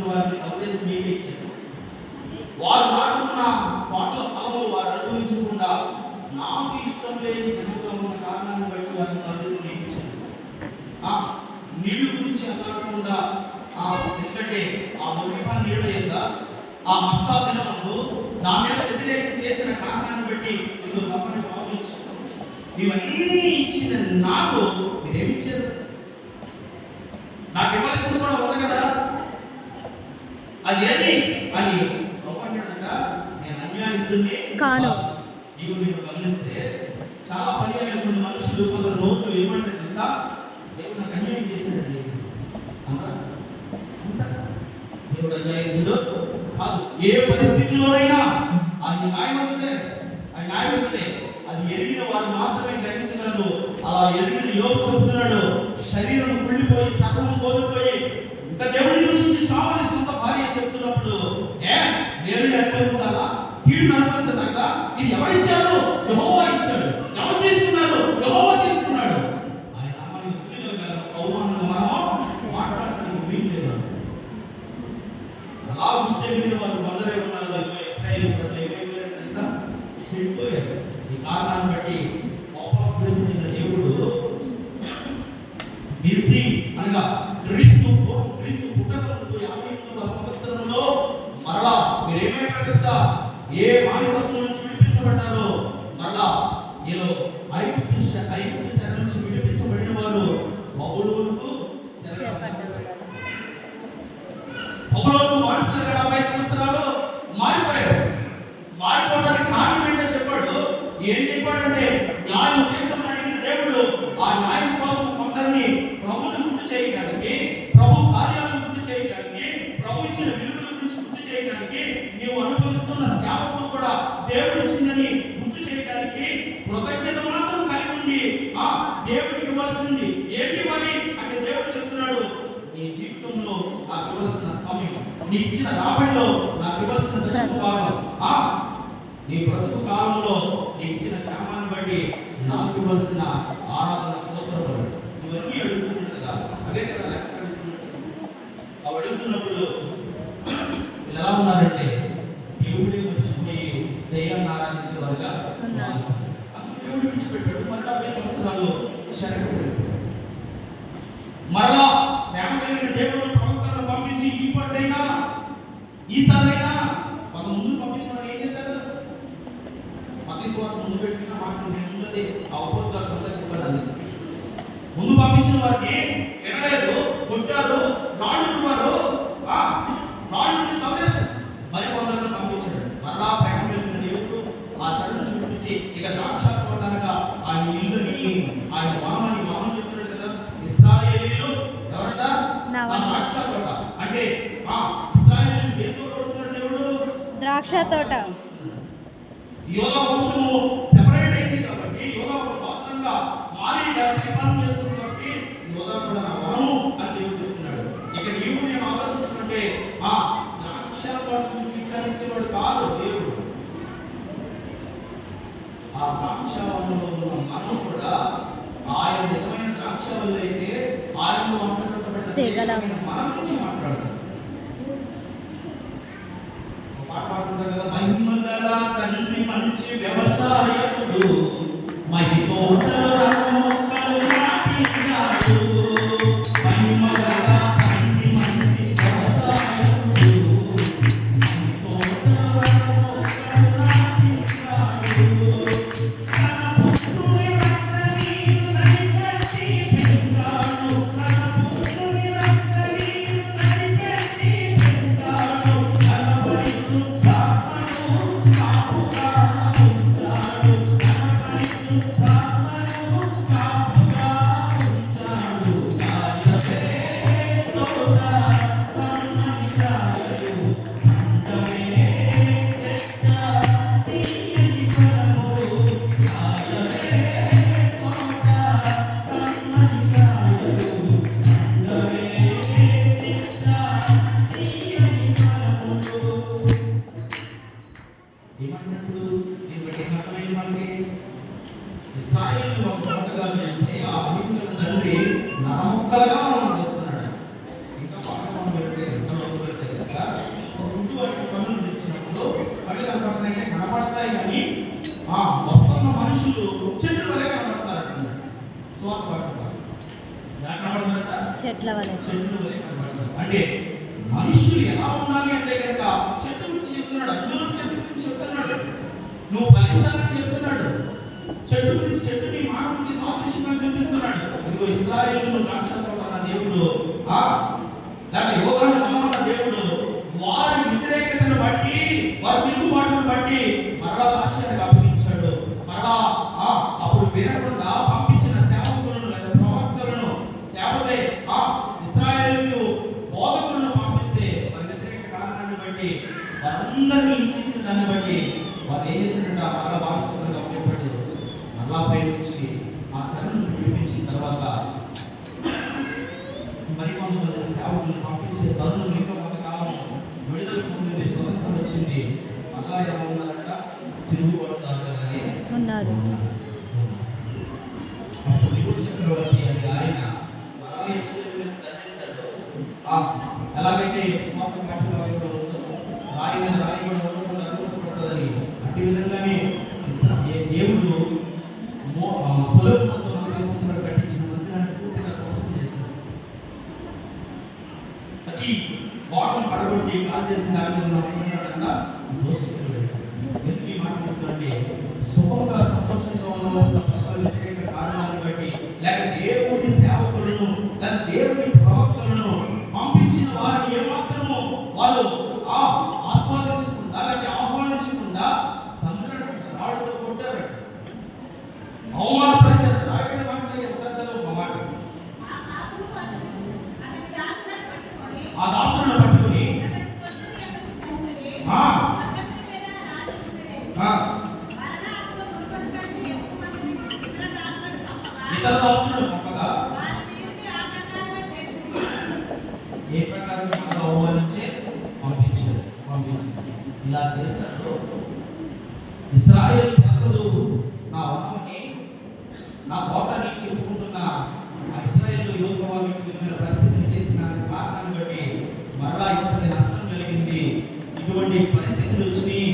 వారిని అవదేశం మీకే ఇచ్చాను. వారు నాటుకున్న తోటల ఫలములు వారు అనుభవించకుండా నాకు ఇష్టం లేని జనంలో ఉన్న కారణాన్ని బట్టి వారిని అవదేశం మీకే ఇచ్చాను. నీళ్ళు గురించి అనకుండా ఎందుకంటే ఆ మొదటి నీళ్ళు ఏందా ఆ మస్సా దినములు నా మీద వ్యతిరేకం చేసిన కారణాన్ని బట్టి ఇది తప్పని భావించాను. ఇవన్నీ ఇచ్చిన నాకు మీరేమిచ్చారు? నాకు ఇవ్వాల్సింది కూడా ఉంది కదా, అది ఏది అని గొప్పగా నేను అన్యాయిస్తుంది కాను. నీవు మీరు గమనిస్తే చాలా పర్యాలు కొన్ని మనుషులు కొందరు నోట్లు ఏమంటారు తెలుసా, దేవుడు నాకు అన్యాయం చేశాడు దేవుడు అన్యాయిస్తుడు కాదు. ఏ పరిస్థితిలోనైనా ఆయన న్యాయవంతుడే, ఆయన న్యాయవంతుడే. అది ఎరిగిన వారు మాత్రమే గ్రహించగలరు. అలా ఎరిగిన యోగు చెబుతున్నాడు, శరీరం కుళ్ళిపోయి సర్వం కోల్పోయి ఇంకా దేవుని దృష్టించి చావని సొంత భార్య చెప్తున్నప్పుడు దేవుని అనుభవించాలా, కీడును అనుభవించాలి కదా. ఇది ఎవరిచ్చారు? యెహోవా ఇచ్చాడు. ఎవరు తీసుకున్నారు? యెహోవా తీసుకున్నాడు. ఆయన నామానికి స్తుతి కలగాలి. అవమానంగా మనం మాట్లాడడానికి వీలు లేదు. అలా గుర్తించిన వారు కొందరే ఉన్నారు. ఇశ్రాయేలు ప్రజలు ఏమైపోయారు తెలుసా? చెడిపోయారు. ఈ కారణాన్ని బట్టి కోపపడిన దేవుడు BC అనగా క్రీస్తు పుట్టకముందు 53వ సంవత్సరంలో మరలా మీరు ఏమైపోయారు తెలుసా? ఏ బానిసత్వం నుంచి విడిపించబడ్డారో మరలా ఏదో ఐగుప్తు శర నుంచి విడిపించబడిన వారు బబులోనుకు బానిసలుగా 70 సంవత్సరాలు మారిపోయారు. మారిపోవడానికి కారణం ఏంటో చెప్పాడు. ఏం చెప్పాడంటే న్యాయం తీర్చమని దేవుడు ఆ న్యాయం కోసం కొందరిని ప్రభువుని గుర్తు చేయడానికి, ప్రభు కార్యాలను గుర్తు చేయడానికి, ప్రభు ఇచ్చిన విలువల గురించి గుర్తు చేయడానికి, నీవు అనుభవిస్తున్న సేవకులు కూడా దేవుడు ఇచ్చిందని గుర్తు చేయడానికి కృతజ్ఞత మాత్రం కలిగి ఉండి దేవుడికి ఇవ్వాల్సింది ఏమి ఇవ్వాలి అంటే దేవుడు చెప్తున్నాడు, నీ జీవితంలో నాకు ఇవ్వాల్సిన సమయం, నీకు ఇచ్చిన రాబడిలో నాకు ఇవ్వాల్సిన దశమ భాగం, నీ బ్రతుకు కాలంలో నీకు ఇచ్చిన క్షేమాన్ని బట్టి నాకు ఇవ్వాల్సిన ఆరాధన స్తోత్రములు ఇవన్నీ అడుగుతున్నాడు కదా. అదే కదా లెక్క అడుగుతున్నాడు. అడుగుతున్నప్పుడు ఎలా ఉన్నారంటే దేవుడి మర్చిపోయి దయ్యాన్ని ఆరాధించే వారుగా దేవుడు విడిచిపెట్టాడు. మళ్ళీ 70 సంవత్సరాలు శరణు మరలా ప్రేమ కలిగిన దేవుడు ప్రవక్తలను పంపించి ఇప్పటికైనా ఈసారైనా మన ముందు పంపించిన ఏం చేశారు? ముందు పెట్టిన మాటలు నేను ముందే అవపోతారు సంతోషపడాలి. ముందు పంపించిన వారికి వినలేదు, కొట్టారు, రాళ్ళు రాళ్ళు కవరేశారు. మరి కొందరు పంపించాడు. మరలా ప్రేమ కలిగిన దేవుడు ఆ చదువు చూపించి ఇక ద్రాక్ష తోటనగా ఆయన ఇల్లుని ఆయన మామని చెప్తున్నాడు కదా. ఇశ్రాయేలీయులు ఎవరంట? ద్రాక్ష తోట అంటే ఇశ్రాయేలీయులు దేంతో పోలుస్తున్నాడు దేవుడు? ద్రాక్ష తోట. యోధా వంశము సెపరేట్ అయింది కాబట్టి, యోధా ఒక పాత్రంగా మారి నిర్మాణం చేస్తుంది కాబట్టి యోధా కూడా నా వరము అని దేవుడు చెప్తున్నాడు. ఇక నీవు నేను ఆలోచించుకుంటే ద్రాక్ష తోట గురించి విచారించేవాడు కాదు దేవుడు. ఆ ద్రాక్ష వనంలో ఉన్న మనం కూడా ఆయన నిజమైన ద్రాక్ష వల్ల అయితే ఆయనలో అంటబడిన మనం నుంచి మాట్లాడతాం. పాడుకుంటారు కదా, మహిమగల తండ్రి మంచి వ్యవసాయకుడు, మహి తోటలను మొక్కలు నాటించాడు. మహిమగల తండ్రి మంచి వ్యవసాయకుడు, మహి తోటలను మొక్కలు నాటించాడు. తన పుత్రుని రక్తని నడిపెట్టి పెంచాడు. తన పుత్రుని రక్తని నడిపెట్టి పెంచాడు. Thank you. కళ్ళు కనపడుతున్నాయంటే కనపడతాయి కానీ వస్తున్న మనుషులు చెట్లు వలె కనపడతారు. చెట్ల వలె కనపడతారు. అంటే మనుషులు ఎలా ఉండాలి అంటే కనుక చెట్టు గురించి చెప్తున్నాడు, అర్జునుడు చెట్టు గురించి చెప్తున్నాడు, నువ్వు ఫలించాలని చెప్తున్నాడు. చెట్టు గురించి చెట్టుని మానవుడికి సాదృశ్యంగా చూపిస్తున్నాడు. ఇదిగో ఇశ్రాయేలు రాక్షసుడు అన్న దేవుడు లేక యోగాను అన్న దేవుడు వారి వ్యతిరేకతను బట్టి వారి తిరుగుబాటును బట్టి మరలా భాషను అప్పగించాడు. మరలా అప్పుడు వినకుండా పంపించిన సేవకులను లేదా ప్రవక్తలను లేకపోతే ఇశ్రాయేలు బోధకులను పంపిస్తే వారి వ్యతిరేక కారణాన్ని బట్టి వారందరినీ హింసించిన దాన్ని బట్టి వారు ఏం చేసినట్టు మరలా భావిస్తున్నారు అప్పటి మరలా పైనుంచి ఆ చరణను విడిపించిన తర్వాత మరికొంతమంది సేవకులను పంపించే తరుణం ఇంకా కొంతకాలం విడుదల పొందింది, స్వతంత్రం వచ్చింది. మళ్ళా ఎలా ఉన్నారంట, తిరుగుబడతారుగానే ఉన్నారు. అప్పుడు చక్రవర్తి అది ఆయన ఎలాగైతే స్వాతంత్ర రాయి మీద రాయి కూడా ఉండకుండా అనిపించబడుతుందని అట్టి విధంగానే దేవుడు సులభంతో 40 సంవత్సరాలు కట్టించిన మందిరాన్ని పూర్తిగా ధ్వంసం చేశాడు. ప్రతి వాటం పడగొట్టి కాల్ చేసిన దాని మీద దోషితుడు. ఎందుకు ఈ మాట చెప్తుంటే సుఖంగా సంతోషంగా ఉన్న వ్యతిరేక కారణాలను బట్టి లేక దేవుడి సేవకులను లేక దేవుడి ప్రవక్తలను పంపించిన వారిని ఏమాత్రము వాళ్ళు ఆస్వాదించకుండా లేక ఆహ్వానించకుండా రాళ్ళతో కొట్టారు, అవమానపరిచారు. రాయబడిన మాటలు ఒకసారి చదువు మాట. ఆ దాసులను పట్టుకుని ఇతర దాసులను పంపగా ఏ ప్రకారంగా అవమానించి పంపించారు. ఇలా చేశారు. ఇశ్రాయేలు ప్రజలు నా వనముని నా కోటని చెప్పుకుంటున్న ఆ ఇశ్రాయేలు యువత వాళ్ళ పరిస్థితిని చేసిన కారణాన్ని బట్టి మరలా ఇంతటి నష్టం కలిగింది, ఇటువంటి పరిస్థితులు వచ్చినాయి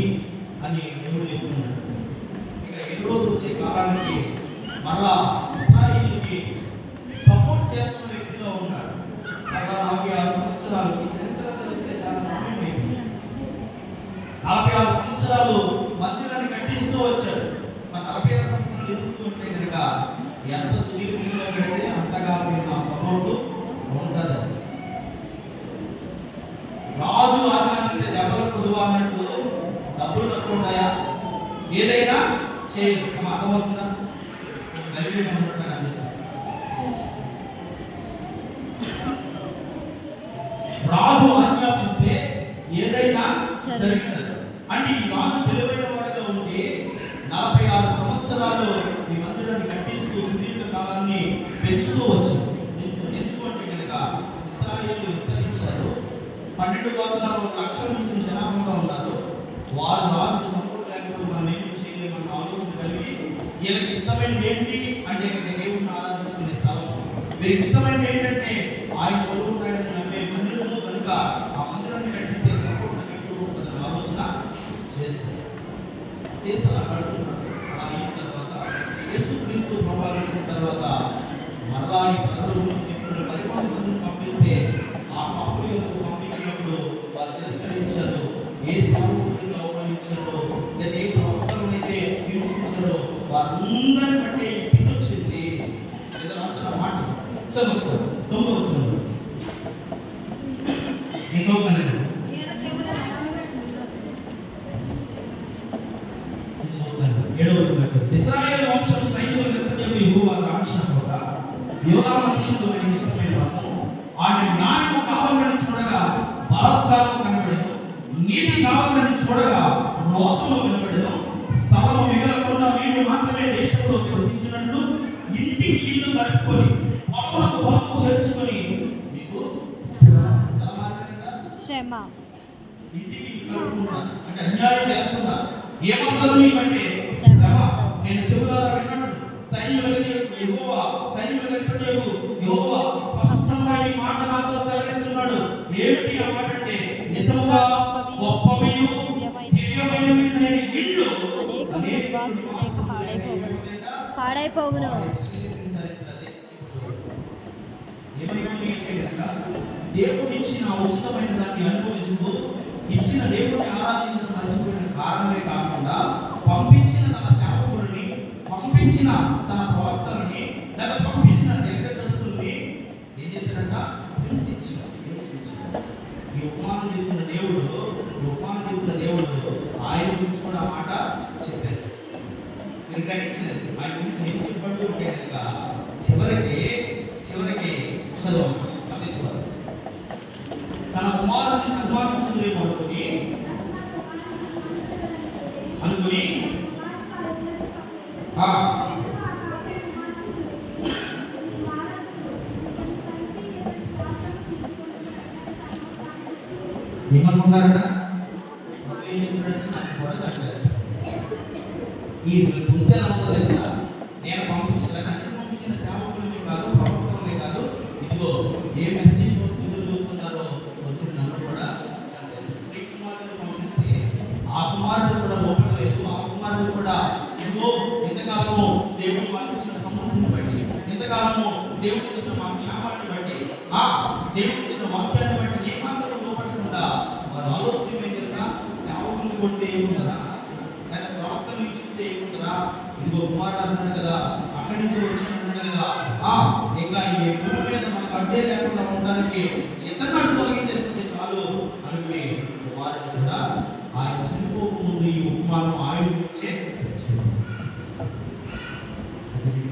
అని దేవుడు చెప్తున్నాడు. ఇక ఎదురోజు వచ్చే కాలానికి మరలా ఇశ్రాయేలుకి సపోర్ట్ చేస్తున్న వ్యక్తిగా ఉన్నాడు. మరలా 46 సంవత్సరాలు ఈ చరిత్ర చదివితే చాలా సమయం అయిపోయింది. 46 సంవత్సరాలు మందిరాన్ని కట్టిస్తూ వచ్చాడు. 46 సంవత్సరాలు ఎదుగుతుంటే కనుక ఎంత సుదీర్ఘంగా కడితే అంతగా నా సపోర్టు ఉంటుంది. రాజు ఆహ్వానిస్తే దెబ్బలు కొడువా అన్నట్టు డబ్బులు తక్కువ ఉంటాయా? ఏదైనా చేయదు. అర్థమవుతుందా? రాజు ఆజ్ఞాపిస్తే ఏదైనా జరుగుతుంది. అంటే ఈ రాజు తెలివైన వాడిగా ఉండి 46 సంవత్సరాలు ఈ మందిరాన్ని కట్టిస్తూ సుదీర్ఘ కాలాన్ని పెంచుతూ వచ్చింది. ఎందుకంటే కనుక ఇశ్రాయేలు విస్తరించారు. 12 గోత్రాలు 1,00,000 నుంచి జనాభాగా ఉన్నారు. వారు రాజు సపోర్ట్ లేకపోతే మనం ఏం చేయలేమన్న ఆలోచన కలిగి వీళ్ళకి ఇష్టమైనది ఏంటి అంటే దేవుడిని ఆరాధించుకునే స్థలం. వీరికి ఇష్టమైనది ఏంటంటే ఆయన కొడుకుంటాడని నమ్మే మందిరము కనుక ఆ మందిరాన్ని కట్టిస్తే సపోర్ట్ ఎక్కువ ఉంటుందని ఆలోచన చేస్తారు. అలా కడుతున్నారు. అలా అయిన తర్వాత యేసుక్రీస్తు ప్రభావించిన తర్వాత మరలా ఈ ప్రజలు ఇప్పుడు 11 మందిని పంపిస్తే ఆ కాపులకు పంపించినప్పుడు వారు తిరస్కరించారు. ఏ సామూహికంగా అవమానించారో లేదా ఏ ప్రవక్తలను అయితే హింసించారో వారందరిని బట్టి ఈ స్థితి వచ్చింది. లేదా మాట చదువు సార్ 9వ వచనం నేను చదువుతాను. ఇశ్రాయేలు వంశం సైనికుల యెహోవా రాక్షసుడా యోధా మనుషుడు అని ఇష్టమైన వారు ఆయన న్యాయము కావాలని చూడగా బలాత్కారం కనబడేను, నీతి కావాలని చూడగా లోతులు కనబడేను. స్థలము మిగలకుండా మీరు మాత్రమే దేశంలో నివసించినట్లు ఇంటికి ఇల్లు కలుపుకొని పొలములకు పొలము చేర్చుకొని మీకు శ్రమ ఇంటికి కలుపుకుంటా అంటే అన్యాయం చేస్తున్నా ఏమొస్తారు మీకంటే శ్రమ. నేను చెబుతారా విన్నట్టు సైన్యులకి యెహోవా స్పష్టంగా ఈ మాట నాతో సెలవిస్తున్నాడు. ఏమిటి ఆ మాట అంటే నిజముగా గొప్పవియు దివ్యమైన పాడైపోవును. దేవుడు ఇచ్చిన ఉచితమైన దాన్ని అనుభవిస్తూ ఇచ్చిన దేవుడిని ఆరాధించడం మర్చిపోయిన కారణమే కాకుండా పంపించిన తన సేవకుడిని, పంపించిన తన ప్రవక్తలని, లేదా పంపించిన దీర్ఘదర్శుల్ని ఏం చేశారంట? హింసించారు. ఈ ఉపమానం చెబుతున్న దేవుడు ఆయన గురించి కూడా ఆ మాట చెప్పేశారు. మీరు గ్రహించినది ఆయన గురించి ఏం చెప్పండి అంటే కనుక చివరికి చదవండి. తన కుమారుని సన్మానించలేము అనుకుని ఏమనుకుంటారట? ఈ బుద్ధి అనుకోలేదు. నేను పంపించిన సేవకులని కాదు, ప్రవక్తలనే కాదు, ఇదిగో ఏ మెసేజ్ కోసం ఎదురు చూస్తున్నారో వచ్చిన నన్ను కూడా కుమారుడు పంపిస్తే ఆ కుమారుడు కూడా లోపడలేదు. ఆ కుమారుడు కూడా ఇదిగో ఎంతకాలము దేవుడు మాకు ఇచ్చిన సమృద్ధిని బట్టి, ఎంతకాలము దేవుడు ఇచ్చిన మా క్షేమాన్ని బట్టి, ఆ దేవుడు ఇచ్చిన వాక్యాన్ని బట్టి ఏమాత్రం లోపడకుండా వారు ఆలోచన ఏం చేస్తా? సేవకుని కొడితే ఏముంటారా, లేదా ప్రవక్తను ఇచ్చిస్తే ఏముంటారా? ఇదిగో కుమారుడు అంటున్నాడు కదా, అక్కడి నుంచి వచ్చినట్టు కదా, ఇంకా ఈ భూమి మీద మనకు అడ్డే లేకుండా ఉండడానికి ఎంతకంటే తొలగించేస్తుంది చాలు అనుకునే కుమారుడు కూడా ఆయన చనిపోకముందు ఈ ఉపమానం ఆయన గురించే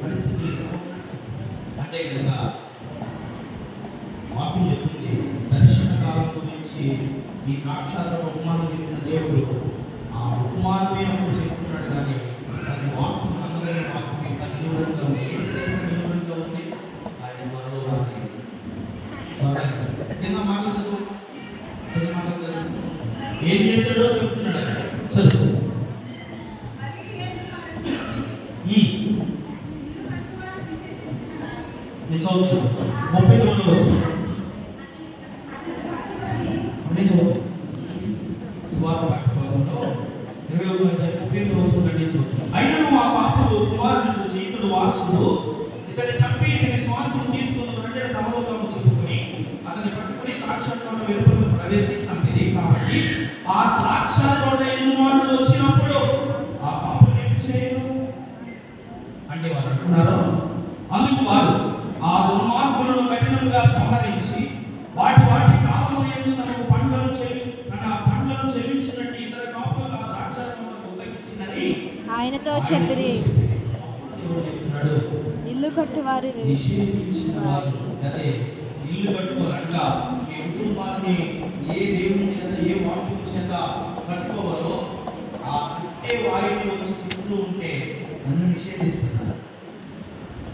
పరిస్థితి అంటే కనుక వాక్యం చెప్తుంది. దర్శన కాలం గురించి ఈ ద్రాక్షారామ ఉపమానం చెప్పిన దేవుడు ఆ ఉపమానమే అప్పుడు చెప్తున్నాడు. కానీ అది వాక్యం అందమైన వాక్యం కనుగొనగా ఉంది. ఆయన మరో కింద మాటలు చదువు. ఏం చేశాడో చెప్తున్నాడు. చదువు. నేను చదువుతాను. 39 వచ్చి నేను చదువు. అయినను ఆ పాపుడు కుమారుని చూసి, ఇతడు వారసుడు, ఇతన్ని చంపి ఇతని శ్వాసను తీసుకుని రెండే పరలోకము చెప్పుకొని అతన్ని పట్టుకుని ద్రాక్షతోట వెలుపల ప్రవేశించింది. కాబట్టి ఆ ద్రాక్షతోట యజమానుడు వచ్చినప్పుడు ఆ పాపుడు ఏం చేయను అంటే వారు అంటున్నారు. అందుకు వారు ఆ దుర్మార్గులను కఠినంగా సంహరించి వాటి కాలంలో ఎందు తనకు పండ్లను చెల్లించినట్టు ఇతర కాపులు ఆ ద్రాక్షతోటను ఉపయోగించినని ఆయనతో చెప్పిరి. ఇల్లు కట్టువారి ఇల్లు కట్టుకోవాలంట. మీ కుటుంబాన్ని ఏ దేవుని చేత, ఏ వాక్యం చేత కట్టుకోవాలో ఆ కట్టే వాయుని వచ్చి చెప్తూ ఉంటే నన్ను నిషేధిస్తున్నారు,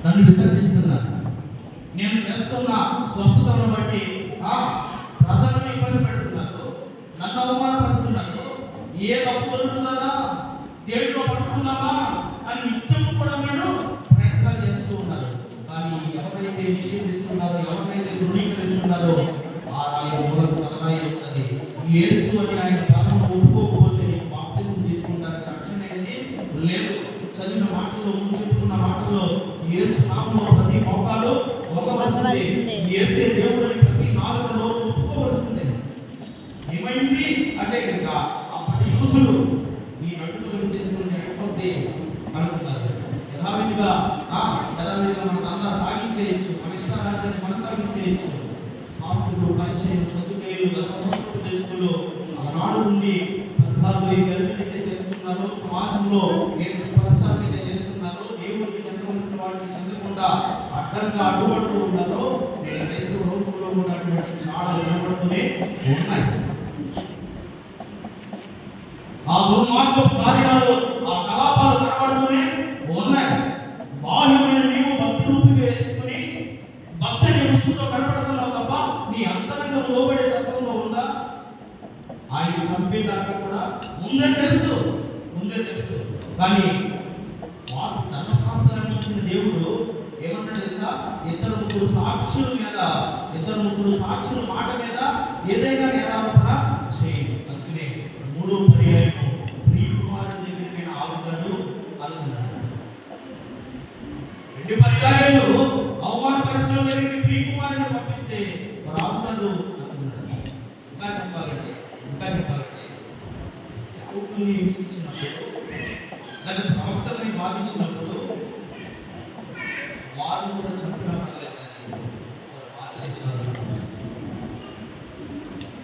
నన్ను విసర్జిస్తున్నారు. నేను చేస్తున్న స్వస్థతను బట్టి ప్రజలను ఇబ్బంది పెడుతున్నారు, నన్ను అవమానపరుస్తున్నారు. ఏ తప్పు దొరుకుతుందా, దేవుడిలో పట్టుకుందామా అని నిత్యం కూడా మీరు ప్రయత్నాలు చేస్తూ ఉన్నారు. కానీ ఎవరైతే నిషేధిస్తున్నారో, ఎవరైతే ధృవీకరిస్తున్నారో ఆ రాయి మూలకు తలరాయి అవుతుంది. యేసు అని ఆయన ప్రాణంలో ఒప్పుకోకపోతే నీకు బాప్తిజం తీసుకుంటానికి రక్షణ అనేది లేదు. చదివిన మాటల్లో, ముందు చెప్పుకున్న మాటల్లో యేసు నామములో ప్రతి మోకాలు వంగవలసిందే, యేసే దేవుడని ప్రతి నాలుకలో ఒప్పుకోవలసిందే. ఏమైంది అంటే కనుక అప్పటి యూదులు ఈ నటులు చేసుకునే అనుకుంటారు. యథావిధిగా మనకంతా సాగించేయచ్చు, మన ఇష్టారాజ్యాన్ని కొనసాగించేయచ్చు. శాస్త్రులు, పరిచయం, చదువులు, సంస్కృతి దేశంలో ఆనాడు నుండి సంఘాలు కలిపి చేస్తున్నారు. సమాజంలో ఏ స్పర్శాన్ని చేస్తున్నారు, దేవుడికి చెందవలసిన వాటిని చెందకుండా అడ్డంగా అడ్డుపడుతూ ఉన్నారో క్రైస్తవ లోకంలో ఉన్నటువంటి చాలా కనబడుతూనే ఉన్నాయి. ఆ దుర్మార్గపు కార్యాలు, ఆ కలాపాలు కనబడుతూనే ఉన్నాయి. బాహ్యమైన నీవు భక్తి రూపిగా వేసుకుని భక్తి నీ ముసుగుతో కనబడుతున్నావు తప్ప నీ అంతరంగం లోబడే తత్వంలో ఉందా? ఆయన చంపేదాకా కూడా ముందే తెలుసు. కానీ వాటి ధర్మశాస్త్రాన్ని ఇచ్చిన దేవుడు ఏమన్నాడు తెలుసా? ఇద్దరు ముగ్గురు సాక్షుల మాట మీద ఏదైనా నేరారోపణ చేయండి. అందుకనే 3వ పర్యాయం ప్రియ కుమారుడి దగ్గరికి ఆగుతాడు అనుకున్నాడు. చూస్తే రాజులు ఇంకా చెప్పాలంటే సేవకుల్ని హింసించినప్పుడు లేదా ప్రవక్తల్ని బాధించినప్పుడు వారు కూడా చెప్పిన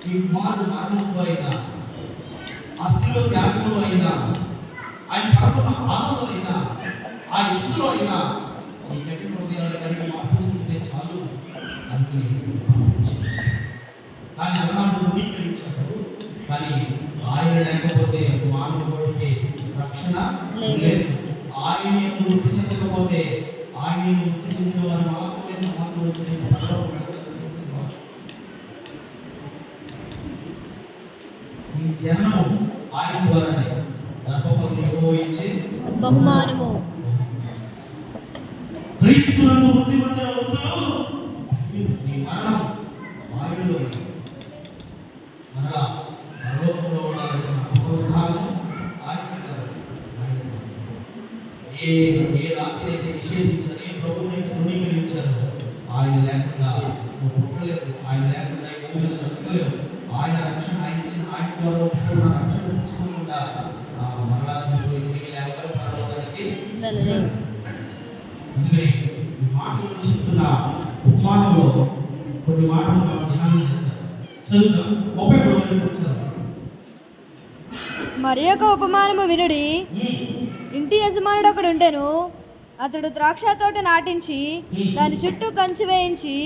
ఈ కుమారుడు మరణంలో అయినా అసలు త్యాగంలో అయినా ఆయన పడుతున్న బాధలో అయినా ఆ హింసలో అయినా ఈ గట్టి హృదయాలు కలిగి మార్పుకుంటే చాలు అనుకుని కానీ అన్నాడు ధృవీకరించాడు. కానీ ఆయన లేకపోతే మానవుడికి రక్షణ లేదు. ఆయన వృద్ధి చెందకపోతే ఆయన వృద్ధి చెందిన వారు మాత్రమే సమాధానం వచ్చిన ఈ జన్మం ఆయన ద్వారానే గర్భఫలం అనుభవించి బహుమానము క్రీస్తునందు వృద్ధి పొందిన వృద్ధులు ఈ మరణం ఆయనలో మనగా పరలోకంలో ఉండాలన్న పునరుద్ధానం ఏ రాత్రి అయితే నిషేధించారు, ఏ ప్రభువుని ధృవీకరించారు, ఆయన లేకుండా నువ్వు పుట్టలేదు, ఆయన లేకుండా ఈ భూమిలో బ్రతకలేవు. ఆయన రక్షణ ఆయన ఇచ్చిన ఆయన ద్వారా పుట్టిన రక్షణ తెచ్చుకోకుండా మరలా తిరిగి లేకపోతే పరలోకానికి అందుకని ఈ మాటలు చెప్తున్న ఉపమానంలో కొన్ని మాటలు మనం ధ్యానం చదువుతాం. 33 వచ్చారు. మరి యొక్క ఉపమానము వినుడి. ఇంటి యజమానుడు ఒకడు ఉండెను. అతడు ద్రాక్ష తోట నాటించి దాని చుట్టూ కంచి వేయించెను.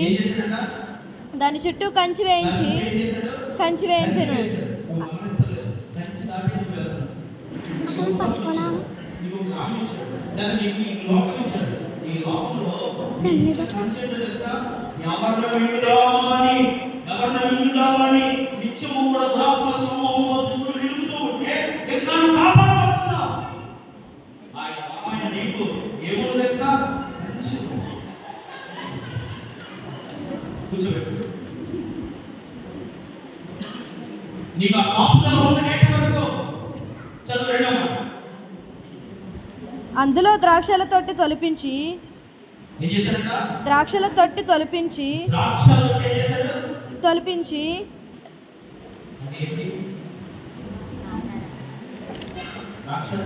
నీకు ఆ కాపుదల ఉన్ననేటి వరకు చదువు. అందులో ద్రాక్షల తొట్టి తొలిపించి ఏం చేశాడంట? ద్రాక్షల తొట్టి తొలిపించి అంటే ఏంటి? ద్రాక్షల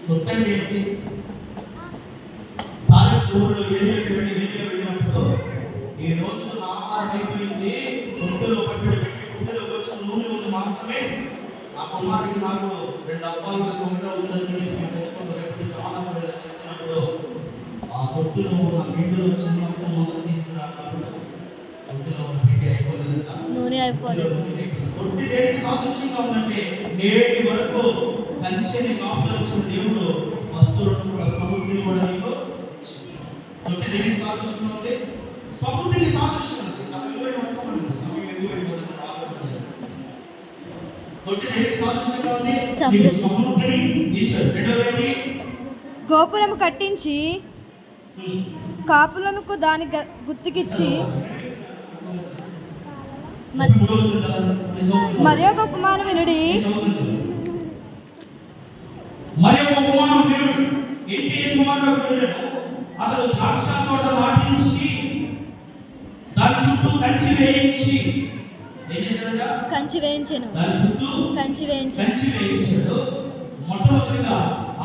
తొట్టి ఏంటి? సారి ఊరిలో వెళ్ళినప్పుడు ఈ రోజుతో నా ఆహారం అయిపోయింది, తొట్టులో పట్టుడు నూనె ఉంది మాత్రమే ఆ కుమారుడికి నాకు 2 అబ్బాయిలు తెచ్చుకున్నప్పుడు ఆ తొట్టులో ఉన్న పిండిలో చిన్న మొదలు తీసుకురాకున్నప్పుడు తొట్టులో ఉన్న పిండి అయిపోలేదు. తొట్టి దేనికి సాదృశ్యంగా ఉందంటే నేటి వరకు కంచెని కాపులు వచ్చిన దేవుడు భక్తులను కూడా సముద్రం కూడా నీకు తొట్టి దేనికి సాదృశ్యంగా ఉంది? సముద్రానికి సాదృశ్యంగా ఉంది. సమయం ఎక్కువైపోతుంది. గోపురము కట్టించి కాపులకు దాని గుర్తుకిచ్చి మరి ఒక ఉపమానం వినుడి. అతడు ద్రాక్ష తోట నాటించి దాని చుట్టూ కంచి వేయించి కంచి వేయించాడు. మొట్టమొదటిగా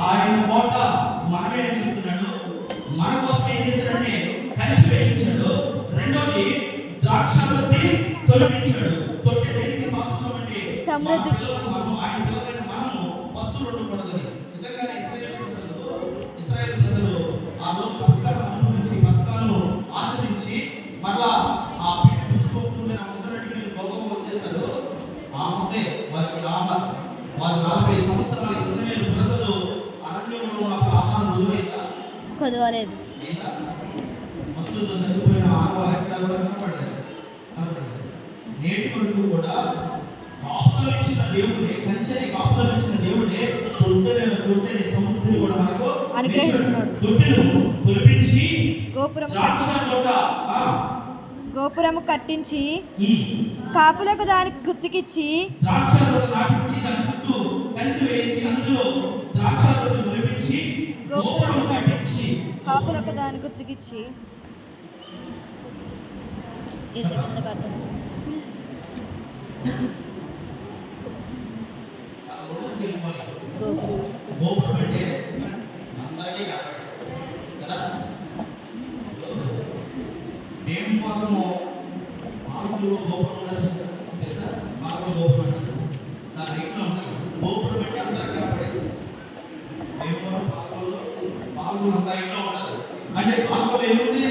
ఆయన కోట మనమే చెప్తున్నాడు. మన కోసం ఏం చేశాడంటే కంచి వేయించాడు. రెండోది ద్రాక్ష తొట్టి తొలగించాడు. తొట్టి దేనికి సాదృశ్యం అంటే సమృద్ధికి. ఆయన పిల్లలైన మనము వస్తువులు ఉండకూడదని. నిజంగానే ఇశ్రాయేలు ప్రజలు ఆ రోజు పస్కాను అనుభవించి పస్కాను ఆచరించి మళ్ళా ఆ పిండి పుచ్చుకోకుండా వచ్చేసారు. ఆ ముందే వారికి వారు 40 సంవత్సరాలు ఇశ్రాయేలు ప్రజలు అరణ్యంలో ఆహారం కుదవలేదు. వస్తువులతో చచ్చిపోయిన నేటి వరకు కూడా కాపుదలు ఇచ్చిన దేవుడే, కంచెని కాపుదలు ఇచ్చిన దేవుడే తొట్టెని సముద్రుని కూడా మనకు అనుగ్రహిస్తున్నాడు. తొట్టెను తొలిపించి గోపురము కట్టించి కాపులకు దానికి గుర్తుకిచ్చి కాపులకు దాని గుర్తుకిచ్చి ఇంటి ముందు కట్టడం. గోపురం. గోపురం అంటే అందరికీ కనపడేది కదా. మేము మాత్రము మామూలు గోపురం ఉన్నది తెలుసా, మామూలు గోపురం అంటారు. దాని రైట్లో ఉంటుంది గోపురం అంటే అందరికీ కనపడేది. మేము మామూలు అంతా ఇంట్లో ఉండదు. అంటే మామూలు ఏముంది,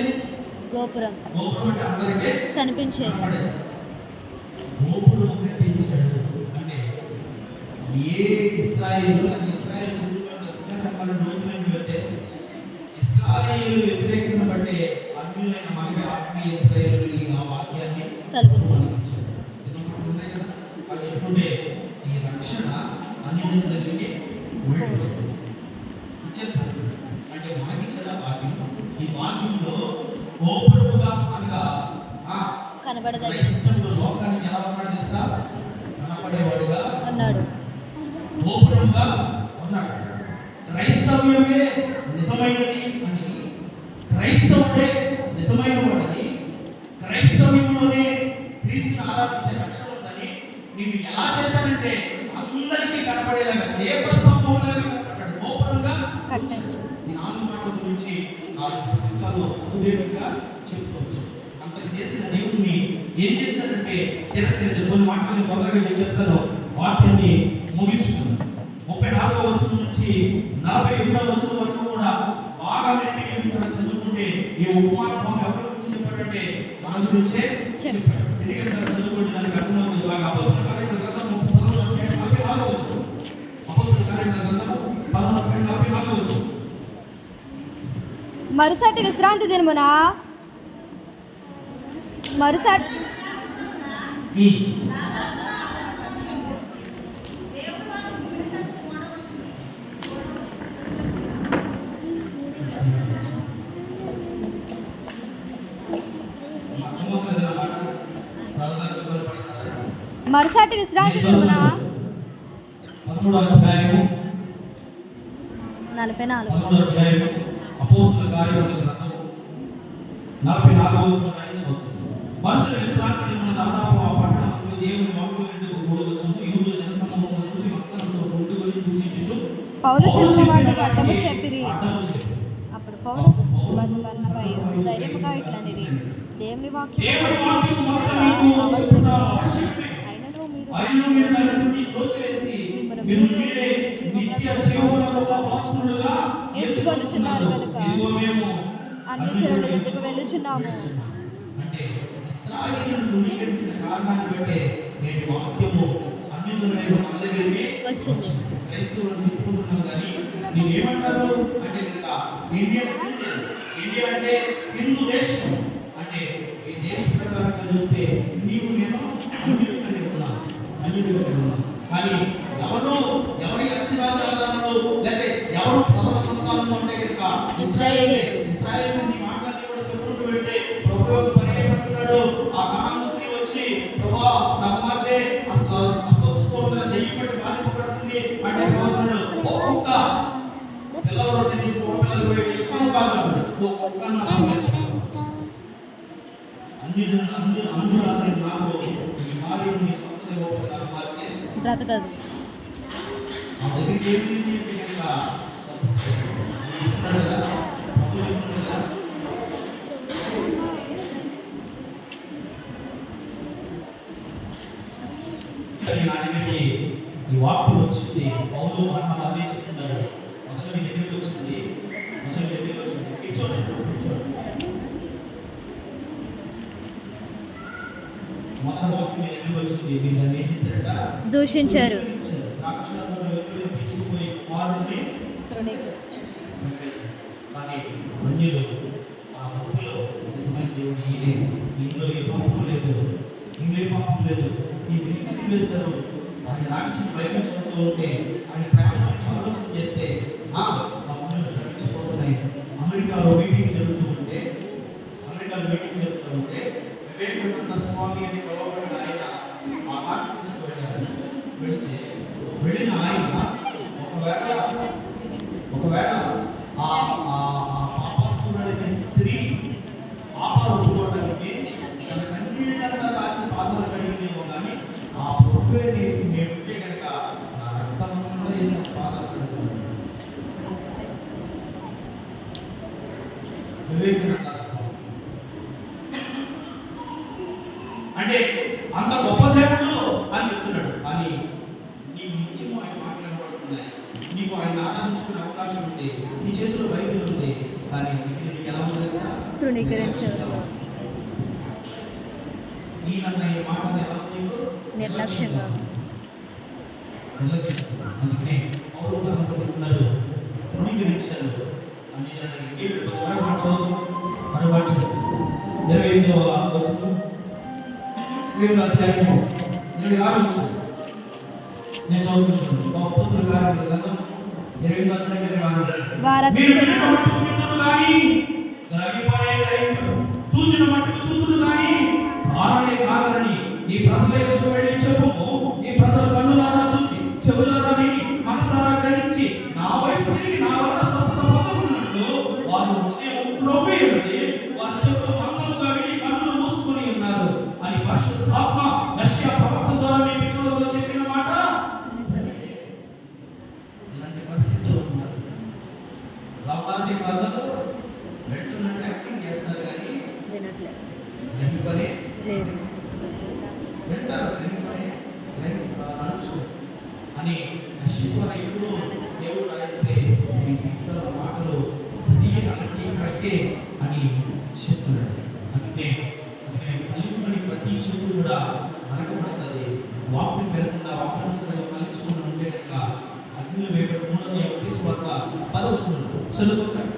గోపురం గోపురం అంటే అందరికీ కనిపించేది. కనపడేది. గోపురం కనిపించాడు అంటే ఏ ఇశ్రాయేలు చెప్పాలని రోజులను వెళ్తే ఇశ్రాయేలు వ్యతిరేకతను బట్టే అన్యులైన మనకి ఆత్మీయ ఇశ్రాయేలుని ఆ వాక్యాన్ని కలుగుతుంది. వాళ్ళు ఎప్పుడే ఈ రక్షణ అన్యుల దగ్గరికి ఇచ్చేస్తారు. అంటే మనకి చాలా వాక్యం, ఈ వాక్యంలో గోపురముగా అనగా క్రైస్తవుడు లోకానికి ఎలా ఉన్నాడు తెలుసా, కనపడేవాడుగా అన్నాడు, గోపురంగా ఉన్నాడు. క్రైస్తవ్యమే నిజమైనది అని, క్రైస్తవుడే నిజమైన వాడని, క్రైస్తవ్యంలోనే క్రీస్తుని ఆరాధిస్తే రక్షణ ఉందని నీవు ఎలా చేశానంటే అందరికీ కనపడేలాగా దీపస్తంభంలాగా కనపడ్డాడు, గోపురంగా. ఈ 4 మాటల గురించి 4 పుస్తకాలు సుదీర్ఘంగా చెప్పుకోవచ్చు. అంతకు చేసిన దేవుడిని ఏం చేశారంటే తెలుసు. కొన్ని మాటలు తొందరగా చెప్పేస్తాను, వాక్యాన్ని ముగించుకున్నాను. 34వ వచనం నుంచి 41వ వచనం వరకు కూడా బాగా చదువుకుంటే ఈ ఉపమానం ఎవరి గురించి చెప్పాడంటే మన గురించే చెప్పాడు. ఎందుకంటే చదువుకుంటే దానికి అర్థమవుతుంది బాగా. అపోస్తలుల కార్యముల గ్రంథం 13:44వ వచనం. అపోస్తలుల కార్యముల గ్రంథం 13:44వ వచనం. మరుసటి విశ్రాంతి దినమున మరుసటి విశ్రాంతి దినమున 13వ అధ్యాయము 44 అపోస్తలుల కార్యముల గ్రంథం 44వ వచనం చదువుతాం. మరుసటి విశ్రాంతి దినమున దాదాపు ఆ పట్టణంలో దేవుని వాక్కు వింటూ కూడవచ్చును. యూదుల జనసమూహం నుంచి మత్సరంతో కొట్టుకొని దూషించుచు పౌలు చెప్పినవాడికి అడ్డము చెప్పిరి. అప్పుడు పౌలు బర్నబాయు ధైర్యముగా ఇట్లనిరి, దేవుని వాక్యం అయినను మీరు దాని నుండి తోసివేసి మీరే నిత్య జీవమునకు పాత్రులుగా ఎంచుకొనుచున్నారు కనుక అన్యజనుల యొద్దకు వెళ్ళుచున్నాము. అంటే ఇశ్రాయేలును ధృవీకరించిన కారణాన్ని బట్టే నేటి వాక్యము అన్యజనులైన మన దగ్గరికి వచ్చింది. క్రైస్తవులను చెప్పుకుంటున్నాం కానీ నేను ఏమంటారు అంటే ఇండియన్ సిటిజన్, ఇండియా అంటే హిందూ దేశం. అంటే ఈ దేశ ప్రకారంగా చూస్తే నీవు నేను అన్యుడిగా ఉన్నాను. కానీ ఎవరి అక్షరాచారాలను లేకపోతే ఎవరు ప్రథమ సంతానం అంటే కనుక ఇశ్రాయేలు మాటలన్నీ కూడా చెప్పుకుంటూ వెళ్తే ప్రభువు పర్యాయపడుతున్నాడు. ఆ కనాను స్త్రీ వచ్చి ప్రభువా నా కుమార్తె అస్వస్థతో దెయ్యం పట్టి బాధింపబడుతుంది అంటే ప్రభువున్నాడు ఒక్కొక్క పిల్లల రొట్టె తీసుకో పిల్లలు ఎక్కువ కాదు ఒక్కొక్క అన్యురాలని నాకు ఈ కార్యం నీ సొంత బ్రతకదు. ఈ వాక్యం వచ్చింది. పౌలు మనం అదే చెప్తున్నారు. మొదలు మీ దగ్గరికి వచ్చింది. మొదటి వాక్యం మీ దగ్గరికి వచ్చింది. వీళ్ళని ఏం చేశారట? దూషించారు. కానీ అన్యులు ఆ భక్తిలో నిజమైన దేవుడు ఇందులో ఏ పాపం లేదు, ఇందులో ఏ పాపం లేదు. ఈ వేస్తారు ఆయన రాక్షసు ప్రయత్నించడంతో ఉంటే ఆయన ప్రేమ ఆలోచన చేస్తే మా పనులు రక్షించబోతున్నాయి. అమెరికాలో మీటింగ్ జరుగుతూ ఉంటే వివేకానంద స్వామి అని పిలువబడిన ఆయన ఆ హార్ట్ తీసుకువెళ్ళారు. వెళ్ళిన ఆయన ఒకవేళ ఆ పాపాత్ముడైన స్త్రీ పాపాలు ఒప్పుకోవడానికి తన ఏమో కానీ ఆ ప్రభువే నేను ఉంటే కనుక నా రక్తంలో వేసిన పాదాలు కడుగుతాను. వివేకానంద అంటే అంత గొప్ప దేవుడు అని చెప్తున్నాడు. కానీ నీకు నిత్యము ఆయన మాట్లాడబడుతున్నాయి, నీకు ఆయన ఆరాధించుకునే అవకాశం ఉంది, నీ చేతిలో బైబిల్ ఉంది, కానీ నీకు ఎలా ఉంది? ఈయన మాట ఎలా ఉంది? నిర్లక్ష్యంగా. అందుకనే అవుతున్నారు తృణీకరించారు అని నేను చదువుతున్నాను చూచిన మట్టుకు చూతులు కానీ ఆరనే కారణని ఈ ప్రజల ఎదురు వెళ్ళి చెప్పుము. ఈ ప్రజల కన్నులారా చూచి చెవులారా విని మనసారా గ్రహించి నా వైపు తిరిగి నా వల్ల స్వస్థత పొందుకున్నట్లు వారు హృదయం క్రొవ్వేయున్నది, వారి చెవులు మందముగా విని కన్నులు మూసుకొని ఉన్నారు అని పరిశుద్ధాత్మ యెషయా ప్రవక్త ద్వారా మీ పితరులతో చెప్పిన మాట. ఇలాంటి పరిస్థితుల్లో ఉన్నారు లోకాన్ని ప్రజలు వెళ్తున్నట్టు యాక్టింగ్ చేస్తారు కానీ అని నశించిన ఇప్పుడు దేవుడు రాయిస్తే మాటలు సరిగా కట్టే అని చెప్తున్నాడు. అందుకే కలిగిన ప్రతి చెప్పుడు కూడా మనకపడుతుంది. వాక్యం పెరుగుతుందా వాక్యం కలిగించుకుని ఉంటే కనుక అగ్నిలో వేపడి 3వ వార్త 10వ వచనం చదువుకుంటాడు.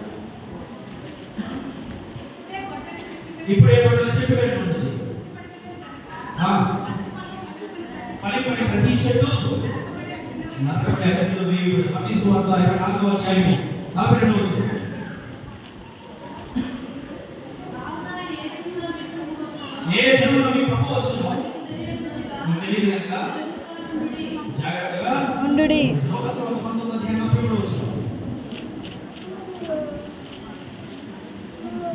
ఇప్పుడు ఏమంటారు చెట్టు పెట్టుకుంటుంది పలిపడి ప్రతి చెట్టు నరకలో వేయబడి మత్తయి సువార్త 24వ అధ్యాయం 42వ వచనం. ఏ దేవుడు మీ ప్రభువు వచ్చునో మీకు తెలియదు కనుక జాగ్రత్తగా ఉండుడి. లోకసభ 19వ అధ్యాయం 37వ వచనం.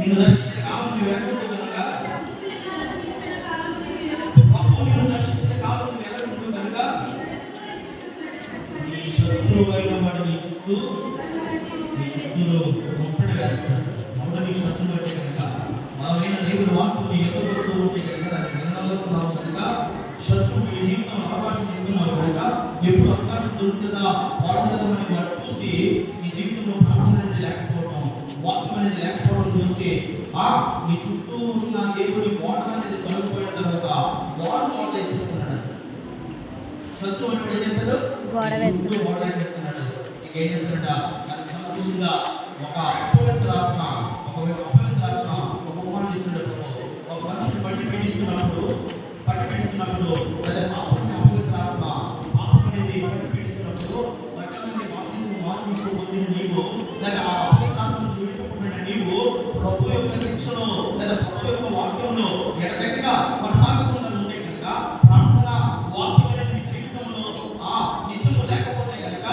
నిన్ను దర్శించిన కాలం నువ్వు వెనకుంటే కనుక నిన్ను దర్శించిన కాలం నువ్వు వెనకుంటే కనుక నీ శత్రువైన వాడు నీ చుట్టూలో ముట్టడి వేస్తాడు. ఎవరు నీ శత్రువు అంటే కనుక బలమైన దేవుని వాక్కు నీ ఎదురు వస్తూ ఉంటే కనుక దాని విధానాల్లో ఉన్నావు కనుక శత్రువు నీ జీవితంలో అవకాశం ఇస్తున్నావు కనుక ఎప్పుడు అవకాశం దొరుకుతుందా వాడదామని వాడు చూసి నీ జీవితంలో ప్రార్థన అనేది లేకపోవడం వాక్యం అనేది లేకపోవడం చూసి నీ చుట్టూ ఉన్న దేవుడి మోటార్ అనేది తొలగిపోయిన తర్వాత వాడు మోటార్ వేసేస్తున్నాడు. శత్రువు అంటే ఏం చేస్తాడు? గోడ వేసేస్తున్నాడు. ఇక ఏం చేస్తాడట? దానికి సంతోషంగా ఒక అపవిత్రాత్మ ఒక ఉపమానం చెప్తున్నాడు. ఒక మనిషిని పట్టి పెట్టిస్తున్నప్పుడు లేదా అపవిత్రాత్మ అనేది పట్టి పెట్టిస్తున్నప్పుడు లక్ష్యాన్ని మార్చుకోబోతున్న నీవు లేదా ఆ అపవిత్రాత్మను చూడకుండా నీవు ప్రభు యొక్క శిక్షలో లేదా ప్రభు యొక్క వాక్యంలో ఎడతెగక కొనసాగకుండా ఉంటే కనుక ప్రార్థన వాక్యం అనేది జీవితంలో నిజము లేకపోతే కనుక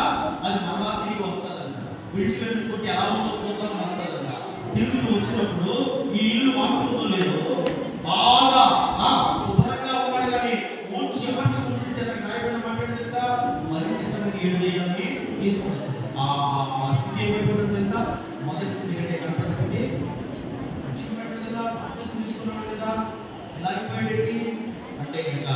అది మరలా తిరిగి వస్తుందంట. విడిచిపెట్టిన చోటు ఎలా ఉందో చూద్దాం వస్తుందంట. తిరిగి వచ్చినప్పుడు ఈ ఇల్లు వాక్యంతో లేదు బాగా శుభ్రంగా ఉన్నాడు కానీ మూర్చి అమర్చుకుంటే చేత రాయబడిన మాట్లాడి తెలుసా మరి చిత్రాన్ని 7 దేయాన్ని తీసుకుంటుంది. ఆ స్థితి ఏమైపోతుంది తెలుసా? మొదటి స్థితి కంటే కనపడుతుంది కదా తీసుకున్నాడు కదా ఎలా అయిపోయాడు అంటే కనుక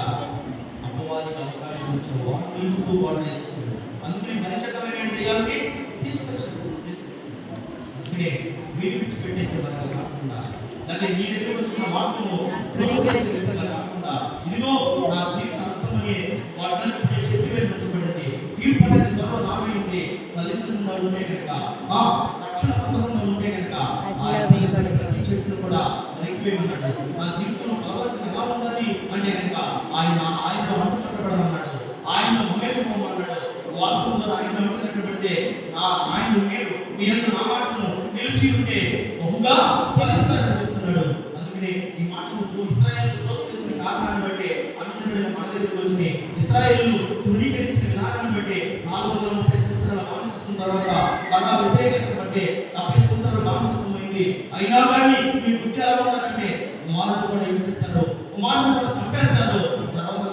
అపవాదికి అవకాశం వచ్చి వాడు వాడు చేస్తుంది. అందుకని మరి చట్టమైన దేయాన్ని తీసుకొచ్చాడు. అందుకనే వీడి పిచ్చి పెట్టేసే వరకు కాకుండా లేదా నీ దగ్గర వచ్చిన వాక్యము కాకుండా ఇదిగో నా జీవితం అర్థమయ్యే వాటిని చెప్పి ఉంచబడింది. తీర్పు అనేది త్వరలో రాబోయింది. ఫలించకుండా ఉంటే కనుక రక్షణ పొందకుండా ఉంటే కనుక ప్రతి చెట్లు కూడా నరికిపోయి ఉన్నాడు. నా జీవితంలో ప్రవర్తన ఎలా ఉండాలి అంటే కనుక ఆయన వంట కట్టబడమన్నాడు, ఆయన మమేకమన్నాడు. వాక్యం ద్వారా ఆయన వంట కట్టబడితే ఆయన మీ యొక్క నా మాటను నిలిచి ఉంటే బహుగా ఫలిస్తారని చెప్తున్నాడు. అందుకని ఈ మాటను ఇశ్రాయేలు దోషించిన కారణాన్ని బట్టి అనుచరుడైన మన దగ్గరికి వచ్చి ఇశ్రాయేలు తృణీకరించిన విధానాన్ని బట్టి 430 సంవత్సరాల బానిసత్వం తర్వాత బాగా వ్యతిరేకతను బట్టి 70 సంవత్సరాల బానిసత్వం అయింది. అయినా కానీ మీ బుద్ధి ఎలా ఉన్నారంటే కుమారుడు కూడా హింసిస్తారు, కుమారుడు కూడా చంపేస్తారు. తర్వాత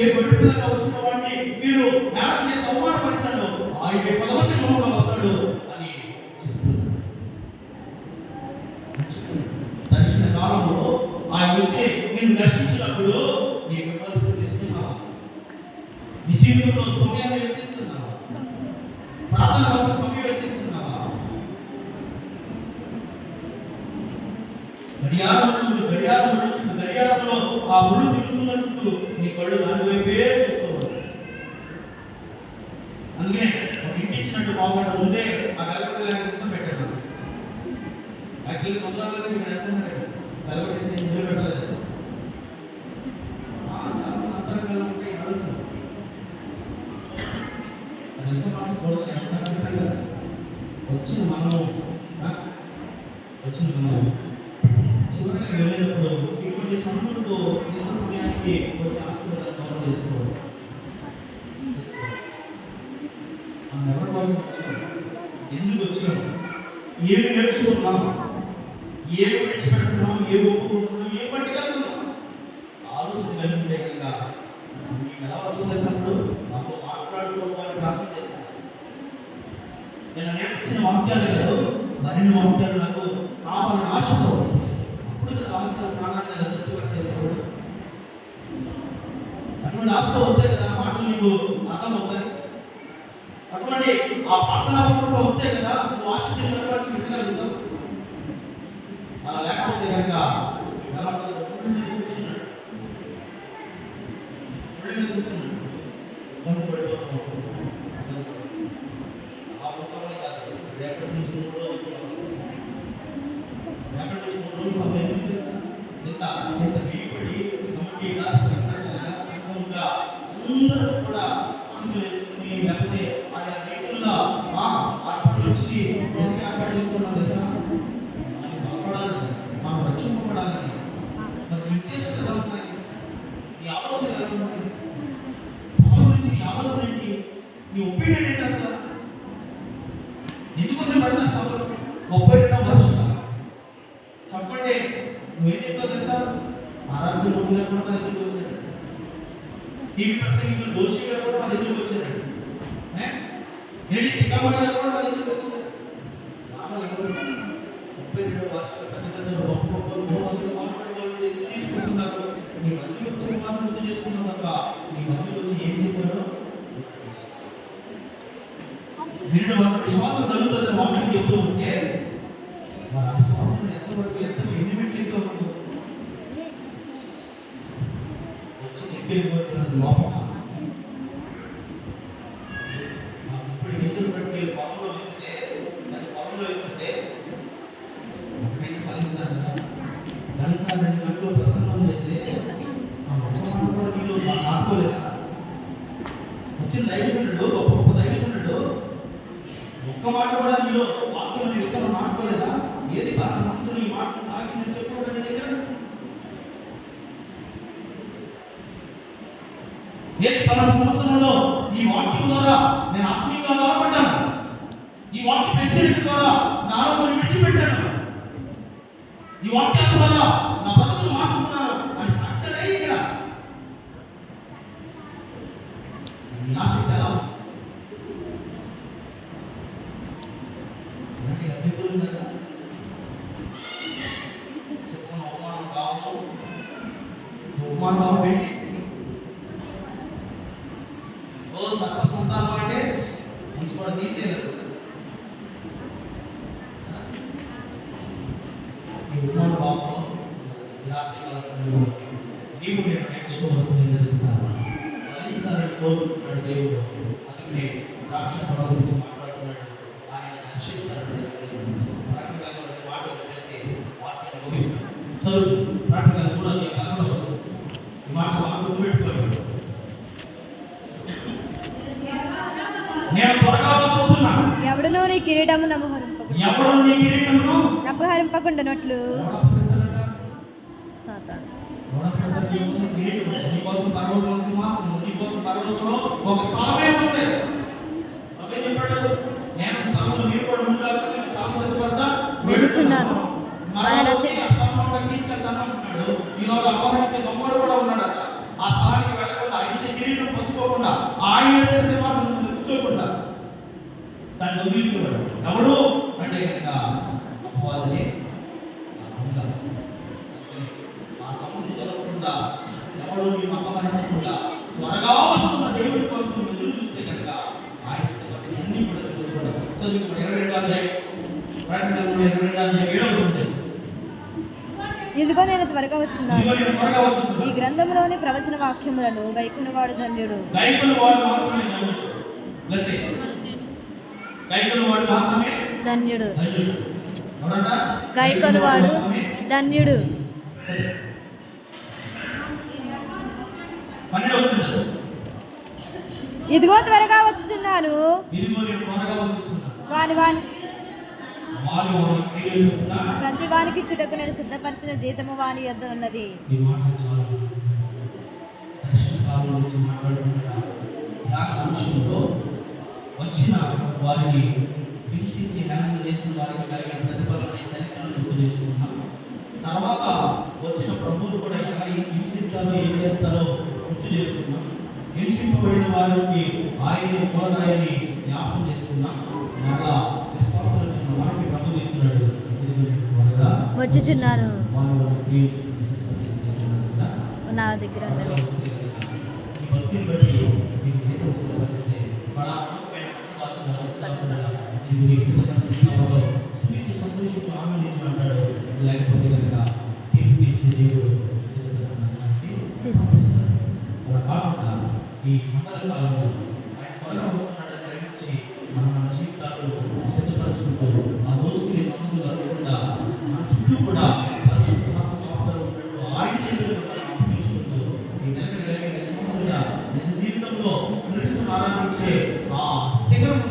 ఏ గొర్రెపిల్లగా వచ్చిన వాడిని మీరు జ్ఞానం చేసి అవమానపరిచాడు, ఆయన పదవ సింహంలో వస్తాడు అని చెప్తున్నారు. దర్శన కాలంలో ఆయన వచ్చి నేను దర్శించినప్పుడు నీకు ఇవ్వాల్సింది ఇస్తున్నావా? నీ జీవితంలో సమయాన్ని వెచ్చిస్తున్నావా? ప్రార్థన కోసం సమయం వెచ్చిస్తున్నావా? గడియారంలో ఆ ముళ్ళు తిరుగుతున్న చుట్టూ నీ కళ్ళు దాని వైపే చూసుకోవాలి. అందుకే ఒక ఇంటి ఇచ్చినట్టు బాగుంటే ముందే ఆ వెలగొట్టే సిస్టమ్ పెట్టాను. యాక్చువల్లీ తొందరగా మీరు అనుకుంటారు వెలగొట్టేసి నేను ముందు పెట్టలేదు. చాలా అంతరంగా ఉంటే ఆలోచన అది ఎంత మాట చూడదు. ఎంత కదా వచ్చిన మనము చివరిగా వెళ్ళేటప్పుడు ఇటువంటి సంస్థతో ఎంత సమయానికి వచ్చి ఆశీర్వాదాలు కవర్ చేసుకోవాలి. మనం ఎవరి కోసం వచ్చాం, ఎందుకు వచ్చాం, ఏమి నేర్చుకున్నాం, ఏమి విడిచిపెడుతున్నాం, ఏ ఒప్పుకుంటున్నాం, ఏ పట్టుకెళ్తున్నాం ఆలోచన కలిగితే కనుక మీకు ఎలా వస్తుందో అసలు నాతో మాట్లాడుకోవాలి ప్రార్థన చేస్తాను. నేను నేర్పించిన వాక్యాలు కాదు, మరిన్ని వాక్యాలు నాకు కావాలని ఆశతో వస్తుంది. అప్పుడు ఆశతో ప్రాణాన్ని తృప్తిపరిచేది. అటువంటి ఆశతో వస్తే కదా మాటలు నీకు అర్థమవుతాయి. అటువంటి ఆ ప్రార్థన వస్తే కదా నువ్వు ఆశతో నిలబడి వినగలుగుతావు. అలా లేకపోతే కనుక ఎందుకోసం పడినా సభలు 32వ వర్షం చెప్పండి. నువ్వేం చెప్తావు తెలుసా? ఆరాధన కూడా మన దగ్గరికి వచ్చారు, టీవీ ప్రసంగికులు దోషి గారు కూడా మన దగ్గరికి వచ్చారు, నేడి సిక్కామణి గారు కూడా మన దగ్గరికి వచ్చారు. 32వ వర్షం తీసుకుంటున్నారు. నీ మధ్యలో వచ్చే వాళ్ళు గుర్తు చేసుకున్నావు తప్ప నీ మధ్యలో వచ్చి ఏం చెప్పారో వీళ్ళు వాళ్ళ విశ్వాసం కలుగుతుంది. వాక్యం చెప్తూ ఉంటే వాళ్ళ విశ్వాసం ఎంతవరకు ఎన్ని మెట్లు ఎక్కువ వచ్చి ఎక్కిపోతున్నారు లోపల. ఇప్పుడు ఎదురు పెట్టి పొలంలో వెళ్తే దాన్ని పొలంలో వేస్తుంటే ఒకటి ఫలిస్తాను కదా. గంట 2 గంటలు ప్రసన్నం చేస్తే ఆ మొక్క కూడా నీళ్ళు నాటుకోలేదా? వచ్చిన దైవజనుడు గొప్ప దైవజనుడు ఒక్క మాట కూడా నీలో వాక్యం ఎక్కడ మాట్లాడలేదా? ఏది పలానా సంవత్సరం ఈ మాట నాకు నేను చెప్పుకోవడం దగ్గర ఏది పలానా సంవత్సరంలో ఈ వాక్యం ద్వారా నేను ఆత్మీయంగా బలపడ్డాను, ఈ వాక్యం హెచ్చరిక ద్వారా నా ఆరోగ్యం విడిచిపెట్టాను, ఈ వాక్యాల ద్వారా నా బతుకులు మార్చుకున్నాను అని సాక్ష్యాలే ఇక్కడ. ఆసక్తి ఎలా సర్వసంతానం అంటే మంచి కూడా తీసేయలేదు. ఈ ఉమ్మాన బాబు నీవు నేను నేర్చుకోవాల్సింది తెలుస్తాను. అన్నిసార్లు కోరుకుంటున్నాడు దేవుడు. అందుకనే ద్రాక్ష ఫలం గురించి మాట్లాడుతున్నాడు. ఆయన దర్శిస్తాడు. మాటలు చేసి వాక్యాన్ని ముగిస్తాడు. చదువు ప్రార్థన కూడా వచ్చు. ఈ మాట బాగా పెట్టుకోలేదు. నేను త్వరగా చూస్తున్నాను. ఎవడనో నీ కిరీటమును అపహరింపకుండానట్లు సాతాను నీకోసం పరలోకంలో సింహాసనం, నీకోసం పరలోకంలో ఒక స్థలమే ఉంది. అదే చెప్పాడు, నేను స్థలంలో మీరు కూడా ఉండాలి, నేను స్థలం సిద్ధపరచా వెలుచున్నాను. తీసుకెళ్తాను అంటున్నాడు. ఈరోజు అపహరించే దొంగడు కూడా ఉన్నాడట. ఆ స్థలానికి వెళ్ళకుండా ఆయన ఆయన వేసే సింహాసనం మీద కూర్చోకుండా దాన్ని వదిలించేవాడు. ఎవడు అంటే కనుక అపవాదిని ఆ తమ్ముడు చదవకుండా ఎవడు నీ మమ్మకరించకుండా త్వరగా వస్తున్న దేవుడి కోసం ఎదురు చూస్తే కనుక ఆయన అన్ని కూడా చదువుకోవడం చదువుకోవడం 22వ అధ్యాయం ప్రకటన 22వ అధ్యాయం 7వ వచనం. ఇదిగో నేను త్వరగా వచ్చున్నాను. ఇదిగో నేను త్వరగా వచ్చుచున్నాను. ఈ గ్రంథంలోని ప్రవచన వాక్యములను గైకొనువాడు ధన్యుడు. గైకొనువాడు మాత్రమే ధన్యుడు. లెట్స్ సే గైకొనువాడు మాత్రమే ధన్యుడు. ధన్యుడు. ఎవరంట? గైకొనువాడు ధన్యుడు. 12వ వచనం. ఇదిగో త్వరగా వచ్చుచున్నాను. ఇదిగో నేను త్వరగా వచ్చుచున్నాను. వాని వారి క్రియలు చొప్పున ప్రతి వానికి చుటకు నేను సిద్ధపరిచిన జీతము వాని యొద్ద ఉన్నది. ఈ మాట చాలా దర్శనకాలం నుంచి మాట్లాడుకుంటా అంశంలో వచ్చిన వారిని హింసించి హేళన చేసిన వారికి కలిగిన ప్రతిఫలమనే చరిత్రను గుర్తు చేసుకున్నాం. తర్వాత వచ్చిన ప్రభువులు కూడా ఎలా హింసిస్తారో ఏం చేస్తారో గుర్తు చేసుకున్నాం. హింసింపబడిన వారికి ఆయన మూలదాయని జ్ఞాపకం చేసుకున్నాం. మళ్ళా విశ్వాసాలు మనకి ప్రభు చెప్తున్నాడు వచ్చుచున్నాను నా దగ్గర సంతోషించి ఆనందించమంటాడు. లేకపోతే కనుక తీర్పు ఇచ్చే దేవుడు అలా కాకుండా ఈ మండల కాలంలో ఆయన త్వరగా వస్తున్నాడని గ్రహించి మన జీవితాలు సిద్ధపరచుకుంటూ ఆ రోజుకి మందులు కాకుండా మన చుట్టూ కూడా పరిశుద్ధాత్మ కాపుదల ఉన్నట్టు ఆయన చేతులు అప్పగించుకుంటూ ఈ నెల సంవత్సరాలుగా నిజ జీవితంలో క్రీస్తును ఆరాధించే ఆ శిఖరం